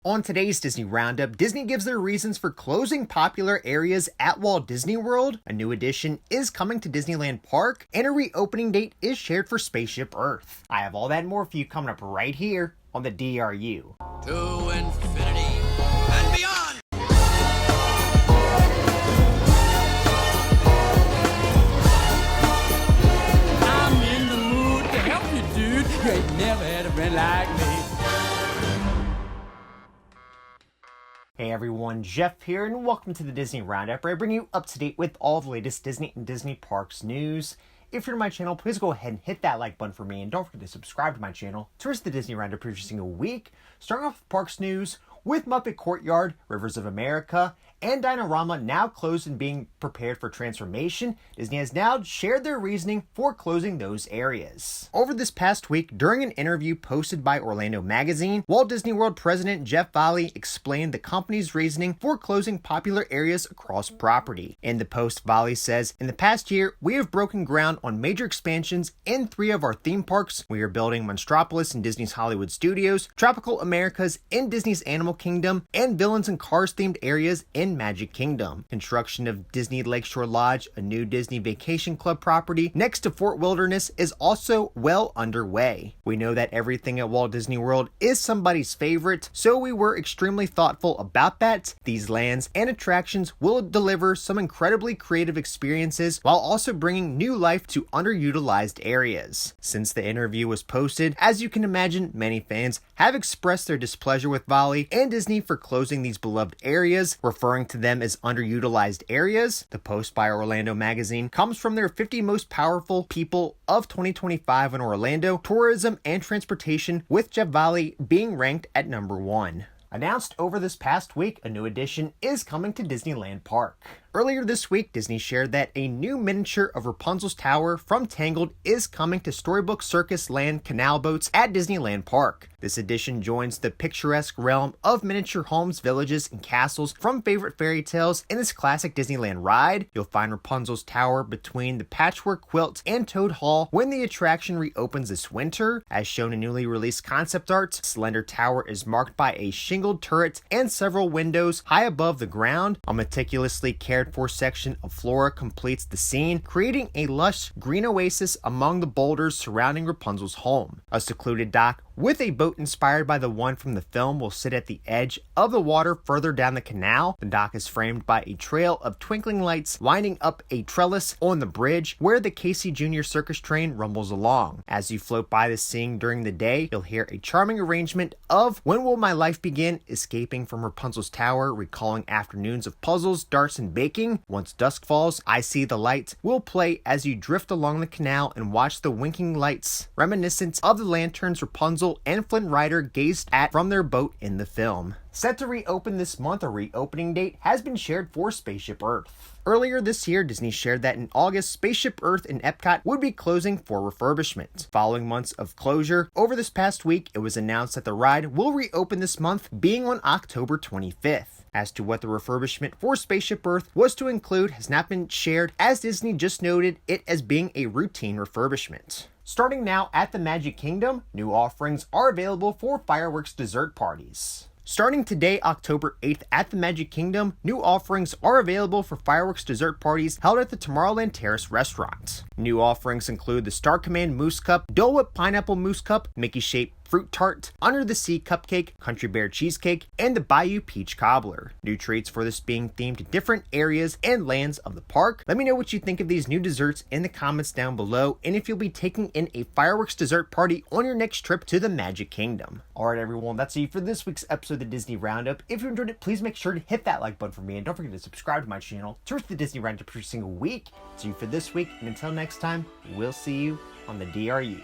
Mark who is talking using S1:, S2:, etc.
S1: On today's Disney Roundup, Disney gives their reasons for closing popular areas at Walt Disney World, a new addition is coming to Disneyland Park, and a reopening date is shared for Spaceship Earth. I have all that and more for you coming up right here on the DRU.
S2: To infinity and beyond!
S3: I'm in the mood to help you, dude. You ain't never had a friend like me.
S1: Hey everyone, Jeff here, and welcome to the Disney Roundup, where I bring you up to date with all the latest Disney and Disney Parks news. If you're new to my channel, please go ahead and hit that like button for me, and don't forget to subscribe to my channel to receive the Disney Roundup every single week. Starting off with Parks news, with Muppet Courtyard, Rivers of America, and Dinorama now closed and being prepared for transformation, Disney has now shared their reasoning for closing those areas. Over this past week, during an interview posted by Orlando Magazine, Walt Disney World President Jeff Vallee explained the company's reasoning for closing popular areas across property. In the post, Vallee says, "In the past year, we have broken ground on major expansions in 3 of our theme parks. We are building Monstropolis in Disney's Hollywood Studios, Tropical Americas in Disney's Animal Kingdom, and Villains and Cars themed areas in Magic Kingdom. Construction of Disney Lakeshore Lodge, a new Disney Vacation Club property next to Fort Wilderness, is also well underway. We know that everything at Walt Disney World is somebody's favorite, so we were extremely thoughtful about that. These lands and attractions will deliver some incredibly creative experiences while also bringing new life to underutilized areas." Since the interview was posted, as you can imagine, many fans have expressed their displeasure with Vallee and Disney for closing these beloved areas, referring to them as underutilized areas. The post by Orlando Magazine comes from their 50 most powerful people of 2025 in Orlando, tourism and transportation, with Jeff Vallee being ranked at number 1. Announced over this past week, a new addition is coming to Disneyland Park. Earlier this week, Disney shared that a new miniature of Rapunzel's Tower from Tangled is coming to Storybook Circus Land canal boats at Disneyland Park. This addition joins the picturesque realm of miniature homes, villages, and castles from favorite fairy tales in this classic Disneyland ride. You'll find Rapunzel's Tower between the Patchwork Quilt and Toad Hall when the attraction reopens this winter. As shown in newly released concept art, Slender Tower is marked by a shingled turret and several windows high above the ground. A meticulously cared for section of flora completes the scene, creating a lush green oasis among the boulders surrounding Rapunzel's home. A secluded dock with a boat inspired by the one from the film will sit at the edge of the water further down the canal. The dock is framed by a trail of twinkling lights lining up a trellis on the bridge where the Casey Jr. circus train rumbles along. As you float by the scene during the day, you'll hear a charming arrangement of "When Will My Life Begin," escaping from Rapunzel's Tower, recalling afternoons of puzzles, darts, and baking. Once dusk falls, "I See the Light" will play as you drift along the canal and watch the winking lights, reminiscent of the lanterns Rapunzel and Flynn Rider gazed at from their boat in the film. Set to reopen this month, a reopening date has been shared for Spaceship Earth. Earlier this year, Disney shared that in August, Spaceship Earth in Epcot would be closing for refurbishment. Following months of closure, over this past week, it was announced that the ride will reopen this month, being on October 25th. As to what the refurbishment for Spaceship Earth was to include has not been shared, as Disney just noted it as being a routine refurbishment. Starting now at the Magic Kingdom, new offerings are available for fireworks dessert parties. Starting today, October 8th, at the Magic Kingdom, new offerings are available for fireworks dessert parties held at the Tomorrowland Terrace restaurant. New offerings include the Star Command Mousse Cup, Dole Whip Pineapple Mousse Cup, Mickey-shaped Fruit Tart, Under the Sea Cupcake, Country Bear Cheesecake, and the Bayou Peach Cobbler. New treats for this being themed to different areas and lands of the park. Let me know what you think of these new desserts in the comments down below, and if you'll be taking in a fireworks dessert party on your next trip to the Magic Kingdom. Alright everyone, that's it for this week's episode of the Disney Roundup. If you enjoyed it, please make sure to hit that like button for me, and don't forget to subscribe to my channel to receive the Disney Roundup every single week. That's it for this week, and until next time, we'll see you on the DRU.